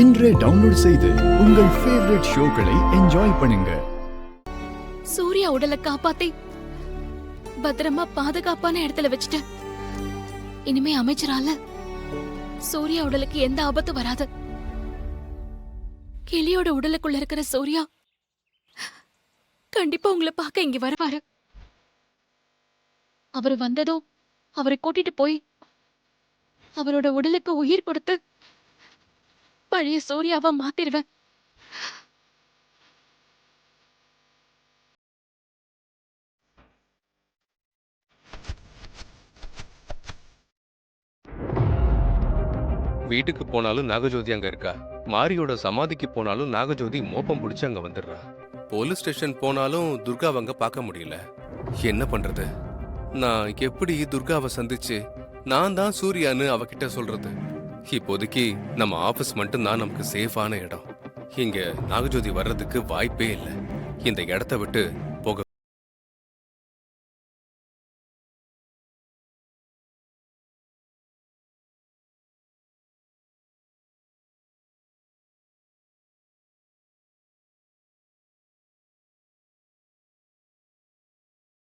இன்றே டவுன்லோட் செய்து உங்கள் ஃபேவரட் ஷோக்களை என்ஜாய் பண்ணுங்க. சூர்யா உடலை காப்பாத்தி பத்திரமா பாதுகாப்பான இடத்துல வச்சுட்டு இனிமே அமைச்சரால சூர்யா உடலுக்கு எந்த ஆபத்து வராது. கிளியோட உடலுக்குள்ள இருக்கிற சூர்யா கண்டிப்பா உங்களை பார்க்க இங்க வருவாரு. அவர் வந்ததும் அவரை கூட்டிட்டு போய் அவரோட உடலுக்கு உயிர் கொடுத்து பழைய சூர்யாவா மாத்திருவேன். வீட்டுக்கு போனாலும் நாகஜோதி அங்க இருக்கா. மாரியோட சமாதிக்கு போனாலும் நாகஜோதி மோப்பம் பிடிச்சு அங்க வந்துடுறா. போலீஸ் ஸ்டேஷன் போனாலும் துர்காவை அங்க பார்க்க முடியல. என்ன பண்றது? நான் எப்படி துர்காவை சந்திச்சு நான் தான் சூர்யான்னு அவகிட்ட சொல்றது? இப்போதைக்கு நம்ம ஆபீஸ் மட்டும் தான் நமக்கு சேஃபான இடம். இங்க நாகஜோதி வர்றதுக்கு வாய்ப்பே இல்லை. இந்த இடத்த விட்டு